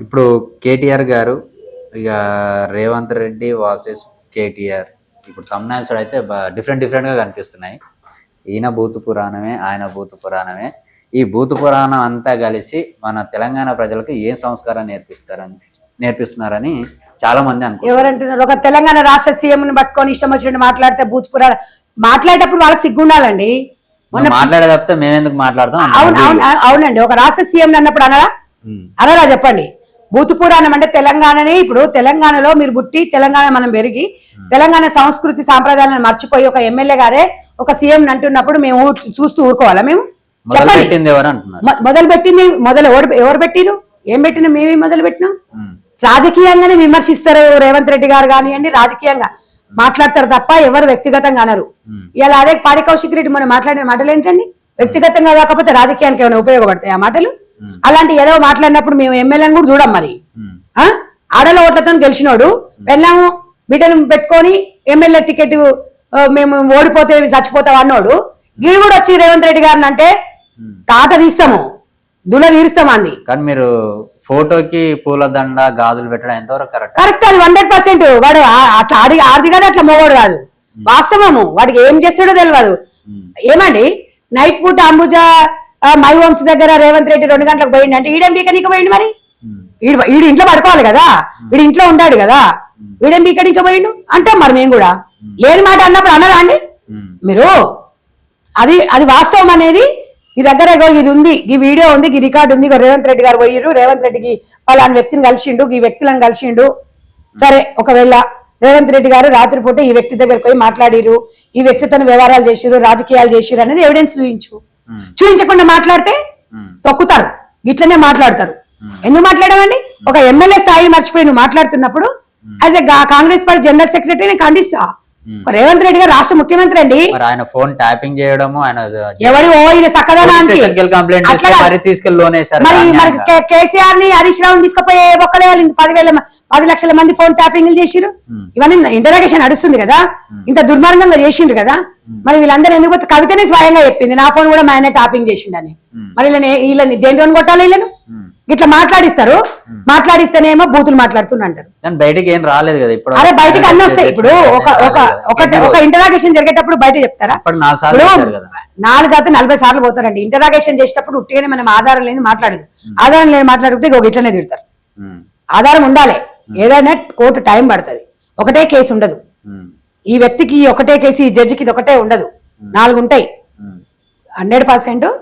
ఇప్పుడు కేటీఆర్ గారు ఇక రేవంత్ రెడ్డి వర్సెస్ కేటీఆర్ ఇప్పుడు తమ్నైల్స్ అయితే డిఫరెంట్ గా కనిపిస్తున్నాయి. ఈయన భూతు పురాణమే, ఆయన భూతు పురాణమే. ఈ భూతు పురాణం అంతా కలిసి మన తెలంగాణ ప్రజలకు ఏ సంస్కారం నేర్పిస్తున్నారని చాలా మంది అనుకుంటారు. ఎవరంటున్నారు? ఒక తెలంగాణ రాష్ట్ర సీఎం ని పట్టుకొని ఇష్టం వచ్చినట్టు మాట్లాడితే భూతు పురాణం మాట్లాడేటప్పుడు వాళ్ళకి సిగ్గుండాలండి. మాట్లాడే తప్పితే మేమెందుకు మాట్లాడతాం? అవునండి, ఒక రాష్ట్ర సీఎం అన్నప్పుడు అనరా చెప్పండి. భూతు పురాణం అంటే తెలంగాణనే. ఇప్పుడు తెలంగాణలో మీరు పుట్టి తెలంగాణ మనం పెరిగి తెలంగాణ సంస్కృతి సాంప్రదాయాలను మర్చిపోయి ఒక ఎమ్మెల్యే గారే ఒక సీఎం అంటున్నప్పుడు మేము చూస్తూ ఊరుకోవాలా? మేము చెప్పండి. మొదలు పెట్టింది ఎవరు పెట్టిరు? ఏం పెట్టినా మేమే మొదలు పెట్టినాం. రాజకీయంగానే విమర్శిస్తారు రేవంత్ రెడ్డి గారు కానివ్వండి, రాజకీయంగా మాట్లాడతారు తప్ప ఎవరు వ్యక్తిగతంగా అనరు. ఇలా అదే పాడి కౌశిక్ రెడ్డి మనం మాట్లాడిన మాటలు ఏంటండి? వ్యక్తిగతంగా కాకపోతే రాజకీయానికి ఏమైనా ఉపయోగపడతాయి ఆ మాటలు? అలాంటి ఏదో మాట్లాడినప్పుడు మేము ఎమ్మెల్యేని కూడా చూడం. మరి ఆడల ఓట్లతో గెలిచినోడు వెళ్ళాము బిడ్డను పెట్టుకొని ఎమ్మెల్యే టికెట్ మేము ఓడిపోతే చచ్చిపోతాం అన్నోడు వీడు కూడా వచ్చి రేవంత్ రెడ్డి గారిని అంటే తాట తీస్తాము, దుల తీరుస్తాం అంది. కానీ మీరు ఫోటోకి పూలదండ గాజులు పెట్టడం ఎంతవరకు కరెక్ట్? కరెక్ట్, అది 100%. వాడు అట్లా ఆడిది కాదు, అట్లా మోగోడు కాదు. వాస్తవము. వాడికి ఏం చేస్తాడో తెలియదు. ఏమండి నైట్ పూట అంబుజా మై హోమ్స్ దగ్గర రేవంత్ రెడ్డి 2 గంటలకు పోయింది అంటే ఈడెం బీకనీకి పోయిండు. మరి ఈడు ఇంట్లో పడుకోవాలి కదా, వీడు ఇంట్లో ఉంటాడు కదా, వీడెం బీకనీకి పోయిండు అంటాం. మరి మేము కూడా లేని మాట అన్నప్పుడు అన్నదా అండి మీరు? అది వాస్తవం అనేది ఈ దగ్గర ఇది ఉంది, ఈ వీడియో ఉంది, ఈ రికార్డు ఉంది. రేవంత్ రెడ్డి గారు పోయిరు, రేవంత్ రెడ్డికి పలానా వ్యక్తిని కలిసిండు, ఈ వ్యక్తులను కలిసిండు. సరే, ఒకవేళ రేవంత్ రెడ్డి గారు రాత్రిపూట ఈ వ్యక్తి దగ్గరకు పోయి మాట్లాడిరు, ఈ వ్యక్తితో వ్యవహారాలు చేసిరు, రాజకీయాలు చేసిరు అనేది ఎవిడెన్స్ చూపించకుండా మాట్లాడితే తొక్కుతారు. ఇట్లనే మాట్లాడతారు. ఎందుకు మాట్లాడమండి? ఒక ఎమ్మెల్యే స్థాయిని మర్చిపోయి నువ్వు మాట్లాడుతున్నప్పుడు as a Congress party general secretary నేను ఖండిస్తా. రేవంత్ రెడ్డి గారు రాష్ట్ర ముఖ్యమంత్రి అండి. ఆయన ఫోన్ ట్యాపింగ్ చేయడము, ఆయన ఎవరి సక్కదనానికి కేసీఆర్ ని హరీష్ రావు తీసుకుపోయే ఒక్కలేయాలి. 10 లక్షల మంది ఫోన్ ట్యాపింగ్ చేసిరు. ఇవన్నీ ఇంటరాగేషన్ నడుస్తుంది కదా, ఇంత దుర్మార్గంగా చేసిండ్రు కదా. మరి వీళ్ళందరూ ఎందుకు పోతే కవితనే స్వయంగా చెప్పింది నా ఫోన్ కూడా మా ఆయన ట్యాపింగ్ చేసిండని. మరి వీళ్ళని దేంతో కొట్టాలి? వీళ్ళను ఇట్లా మాట్లాడిస్తారు. మాట్లాడిస్తేనేమో బూతులు మాట్లాడుతుంటారు. బయటకి ఏం రాలేదు కదా ఇప్పుడు. అరే బయటకి అన్ని వస్తాయి. ఇప్పుడు ఒక ఇంటరాగేషన్ జరిగేటప్పుడు బయట చెప్తారా? 4 కాదు 40 సార్లు పోతారండి. ఇంటరాగేషన్ చేసేటప్పుడు ఉట్టిగానే మనం ఆధారం లేని మాట్లాడదు. ఆధారం లేని మాట్లాడితే ఇట్లనే తిడతారు. ఆధారం ఉండాలి. ఏదైనా కోర్టు టైం పడుతుంది. ఒకటే కేసు ఉండదు. ఈ వ్యక్తికి ఒకటే కేసు, ఈ జడ్జికి ఇది ఒకటే ఉండదు, 4 ఉంటాయి. 100%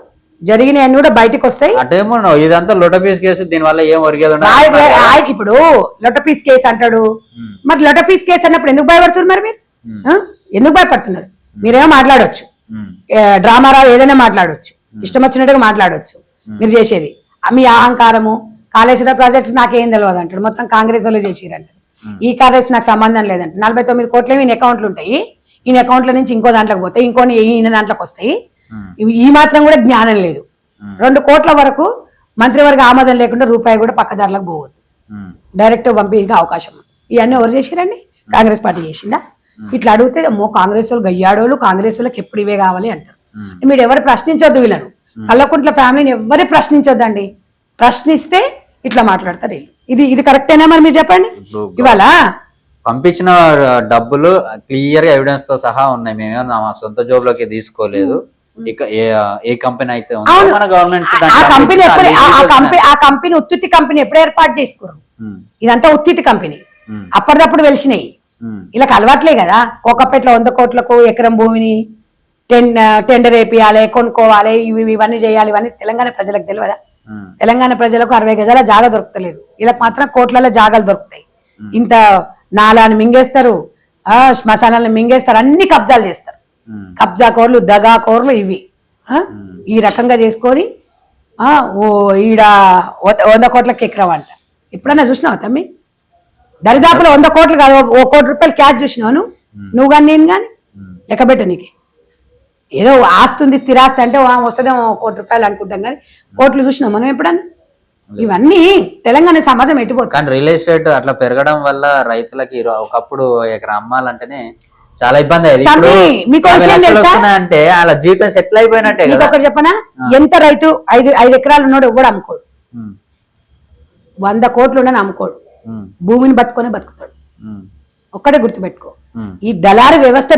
జరిగినవన్నీ కూడా బయటకు వస్తాయి. ఇదంతా లొటపీస్ కేసు, దీని వల్ల ఏం ఒరిగేది? ఇప్పుడు లొటపీస్ కేసు అంటాడు. మరి లొటపీస్ కేసు అన్నప్పుడు ఎందుకు భయపడుతున్నారు? మరి మీరు ఎందుకు భయపడుతున్నారు? మీరేమో మాట్లాడవచ్చు, డ్రామారావు ఏదైనా మాట్లాడవచ్చు, ఇష్టం వచ్చినట్టుగా మాట్లాడవచ్చు. మీరు చేసేది మీ అహంకారము. కాళేశ్వర ప్రాజెక్టు నాకేం తెలియదు అంటాడు, మొత్తం కాంగ్రెస్ వాళ్ళు చేసిరంటాడు. ఈ కాంగ్రెస్ నాకు సంబంధం లేదంట. 49 కోట్లు ఈయన అకౌంట్లు ఉంటాయి. ఈయన అకౌంట్ల నుంచి ఇంకో దాంట్లోకి పోతాయి, ఇంకోని ఈయన దాంట్లోకి వస్తాయి. ఈ మాత్రం కూడా జ్ఞానం లేదు. 2 కోట్ల వరకు మంత్రివర్గ ఆమోదం లేకుండా రూపాయి కూడా పక్కదారులకు పోవద్దు. డైరెక్ట్ పంపించే అవకాశం. ఇవన్నీ ఎవరు చేసిరండి? కాంగ్రెస్ పార్టీ చేసిందా? ఇట్లా అడిగితే అమ్మో కాంగ్రెస్ వాళ్ళు గయ్యాడోళ్ళు, కాంగ్రెస్ వాళ్ళకి ఎప్పుడు ఇవే కావాలి అంటారు. మీరు ఎవరు ప్రశ్నించొద్దు వీళ్ళను. కల్లకుంట్ల ఫ్యామిలీని ఎవరు ప్రశ్నించొద్దండి. ప్రశ్నిస్తే ఇట్లా మాట్లాడతారు వీళ్ళు. ఇది కరెక్టేనా? మరి మీరు చెప్పండి. ఇవాళ పంపించిన డబ్బులు క్లియర్ ఎవిడెన్స్ తో సహా ఉన్నాయి. మేమేమో మా సొంత జాబ్ లోకి తీసుకోలేదు. ఇక ఏ కంపెనీ అయితే మన గవర్నమెంట్ ఆ కంపెనీ ఉత్తితి కంపెనీ ఎప్పుడు ఏర్పాటు చేసుకోరు. ఇదంతా ఉత్తితి కంపెనీ, అప్పటిదప్పుడు వెలిసినాయి. వీళ్ళకి అలవాట్లే కదా. కోకపేటలో 100 కోట్లకు ఎకరం భూమిని టెండర్ వేపియాలి, కొనుక్కోవాలి, ఇవన్నీ చేయాలి. ఇవన్నీ తెలంగాణ ప్రజలకు తెలియదా? తెలంగాణ ప్రజలకు 60 గజాల జాగా దొరకలేదు. వీళ్ళకి మాత్రం కోట్లలో జాగాలు దొరుకుతాయి. ఇంత నాలాన్ని మింగేస్తారు, శ్మశానాలను మింగేస్తారు, అన్ని కబ్జాలు చేస్తారు. కబ్జా కోర్లు, దగా కోర్లు ఇవి ఈ రకంగా చేసుకొని ఈడ 100 కోట్లకి ఎకరం అంట. ఎప్పుడన్నా చూసినావు తమ్మి? దరిదాపులో 100 కోట్లు కాదు, 1 కోటి రూపాయలు క్యాష్ చూసినావు నువ్వు కానీ నేను కానీ? లెక్కబెట్ట నీకు ఏదో ఆస్తుంది, స్థిరాస్తి అంటే వస్తుందేమో 1 కోటి రూపాయలు అనుకుంటాం, కానీ కోట్లు చూసినావు మనం ఎప్పుడన్నా? ఇవన్నీ తెలంగాణ సమాజం ఎట్టిపోతుంది. కానీ రియల్ ఎస్టేట్ అట్లా పెరగడం వల్ల రైతులకి ఒకప్పుడు ఎకరం అమ్మాలంటేనే చాలా ఇబ్బంది అయ్యేది. అంటే అలా జీవితం సెటిల్ అయిపోయినట్టే కదా. ఒకటి చెప్పనా? ఎంత రైతు 5 ఎకరాలు ఉన్నాడు ఎవడు అమ్ముకోడు. 100 కోట్లు ఉండని అమ్ముకోడు, ఉమ్, భూమిని పట్టుకొని బతుకుతాడు. ఉమ్, ఒక్కటే గుర్తుపెట్టుకో, ఉమ్, ఈ దళారీ వ్యవస్థ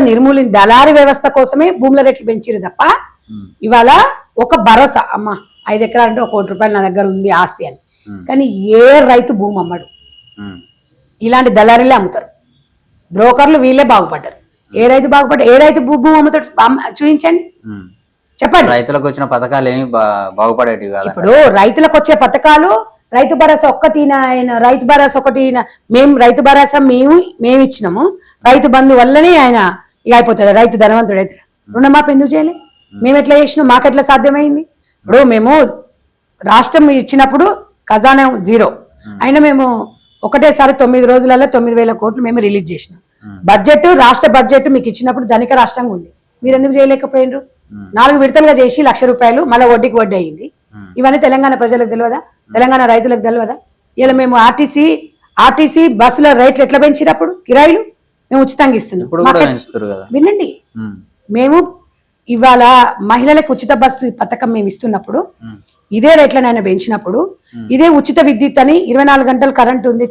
దళారీ వ్యవస్థ కోసమే భూముల రేట్లు పెంచిరు తప్ప ఉమ్, ఇవాళ ఒక భరోసా అమ్మ 5 ఎకరాలు అంటే 1 కోటి రూపాయలు నా దగ్గర ఉంది ఆస్తి అని. కానీ ఏ రైతు భూమి అమ్మడు, ఉమ్, ఇలాంటి దళారీలే అమ్ముతారు. బ్రోకర్లు వీళ్ళే బాగుపడ్డారు. ఏ రైతు బాగుపడ్డారు? ఏ రైతు భూమి అమ్ముతాడు? చూపించండి, ఉమ్. చెప్పండి. రైతులకు వచ్చిన పథకాలు ఏమి బాగుపడేటివి కాదు. ఇప్పుడు రైతులకు వచ్చే పథకాలు రైతు భరోసా ఒక్కటి రైతు భరోసా ఒకటి మేము రైతు భరోసా మేము ఇచ్చినాము, రైతు బంధు వల్లనే ఆయన ఇక అయిపోతాడు, రైతు ధనవంతుడు అవుతాడు. రుణమాఫీ ఎందుకు చేయలే? మేము ఎట్లా చేసినాం? మాకెట్లా సాధ్యమైంది? ఇప్పుడు మేము రాష్ట్రం ఇచ్చినప్పుడు ఖజానా 0 అయినా మేము ఒకటేసారి 9 రోజులలో 9,000 కోట్లు మేము రిలీజ్ చేసినాం. బడ్జెట్, రాష్ట్ర బడ్జెట్ మీకు ఇచ్చినప్పుడు ధనిక రాష్ట్రంగా ఉంది, మీరు ఎందుకు చేయలేకపోయినరు? 4 విడతలుగా చేసి 1,00,000 రూపాయలు మళ్ళీ వడ్డీకి వడ్డీ అయింది. ఇవన్నీ తెలంగాణ ప్రజలకు తెలియదా? తెలంగాణ రైతులకు తెలియదా? ఇలా మేము ఆర్టీసీ బస్సుల రేట్లు ఎట్లా పెంచినప్పుడు కిరాయిలు మేము ఉచితంగా ఇస్తున్నాం. ఇప్పుడు కూడా పెంచుతారు కదా. వినండి, ఉమ్, మేము ఇవాళ మహిళలకు ఉచిత బస్సు పథకం మేము ఇస్తున్నప్పుడు ఉమ్, ఇదే రేట్లను ఆయన పెంచినప్పుడు, ఇదే ఉచిత విద్యుత్ అని 24 గంటలు కరెంట్ ఉంది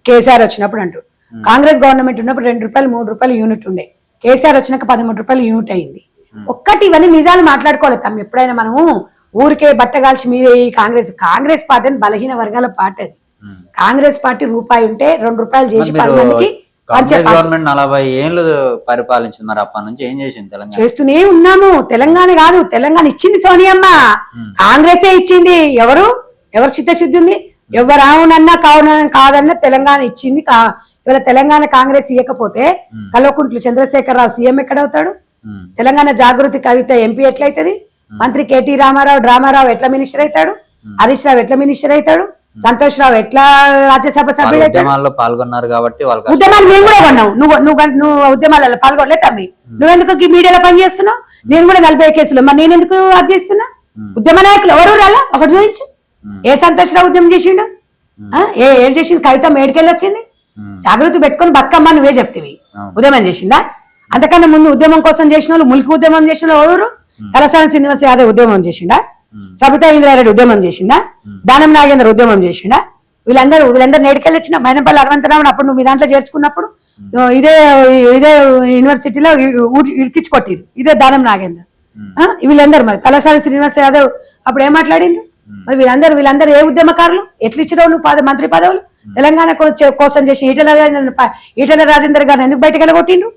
కేసీఆర్ వచ్చినప్పుడు అంటూ, కాంగ్రెస్ గవర్నమెంట్ ఉన్నప్పుడు 2 రూపాయలు 3 రూపాయలు యూనిట్ ఉండే, కేసీఆర్ వచ్చినాక 13 రూపాయలు యూనిట్ అయింది. ఒక్కటి ఇవన్నీ నిజాలు మాట్లాడుకోవాలి తమ్మి. ఎప్పుడైనా మనము ఊరికే బట్టగాల్చి మీదే కాంగ్రెస్ పార్టీ అని బలహీన వర్గాల పార్టీ అది. కాంగ్రెస్ పార్టీ రూపాయి ఉంటే 2 రూపాయలు చేసి 10 మందికి కాంగ్రెస్ గవర్నమెంట్ 40 ఏళ్ళు పరిపాలించింది, మరి అప్పటి నుంచి ఏం చేసింది తెలంగాణ? చేస్తూనే ఉన్నాము. తెలంగాణ కాదు, తెలంగాణ ఇచ్చింది సోనియమ్మ, కాంగ్రెసే ఇచ్చింది. ఎవరు చిత్తశుద్ధి ఉంది? ఎవరు అవునన్నా కాదన్నా తెలంగాణ ఇచ్చింది. ఇవాళ తెలంగాణ కాంగ్రెస్ ఇవ్వకపోతే కల్వకుంట్ల చంద్రశేఖరరావు సీఎం ఎక్కడవుతాడు? తెలంగాణ జాగృతి కవిత ఎంపీ ఎట్లయితది? మంత్రి కేటీ రామారావు ఎట్లా మినిస్టర్ అవుతాడు? హరీష్ రావు ఎట్లా మినిస్టర్ అవుతాడు? సంతోష్ రావు ఎట్లా రాజ్యసభ సభ్యుడు అవుతాడు? ఉద్యమాల్లో పాల్గొన్నారు కాబట్టి వాళ్ళకి ఉద్యమాలు మేము కూడా కొన్నావు. నువ్వు ఉద్యమాలలో పాల్గొనలే తమ్మి. నువ్వెందుకు ఈ మీడియాలో పనిచేస్తున్నావు? నేను కూడా 40 కేసులు, మరి నేను ఎందుకు అది చేస్తున్నా? ఉద్యమ నాయకులు ఎవరు రాలా? ఒకటి చూపించు. ఏ సంతోష్ రావు ఉద్యమం చేసిండు? ఏడు చేసింది? కవిత మేడికెళ్ళి వచ్చింది. జాగృతి పెట్టుకొని బతుకమ్మ నువ్వే చెప్తివి. ఉద్యమం చేసిందా? అంతకన్నా ముందు ఉద్యమం కోసం చేసిన వాళ్ళు, ముల్కి ఉద్యమం చేసిన వాళ్ళు ఎవరు? తలసాని శ్రీనివాస్ యాదవ్ ఉద్యమం చేసిండా? సబితా ఇంద్రారెడ్డి ఉద్యమం చేసిందా? దానం నాగేంద్ర ఉద్యమం చేసిండా? వీళ్ళందరూ నేడికెళ్ళి వచ్చిన మైనంపల్లి అరవంతరావు అప్పుడు నువ్వు మీ దాంట్లో చేర్చుకున్నప్పుడు ఇదే యూనివర్సిటీలో ఇరికించి కొట్టిరు, ఇదే దానం నాగేందర్. వీళ్ళందరూ మరి తలసాని శ్రీనివాస్ యాదవ్ అప్పుడు ఏం మాట్లాడిండు? మరి వీళ్ళందరూ ఏ ఉద్యమకారులు? ఎట్లు ఇచ్చినావు నువ్వు మంత్రి పదవులు? తెలంగాణ కోసం చేసి ఈటెల రాజేందర్ గారిని ఎందుకు బయటకు వెళ్ళగొట్టిండు?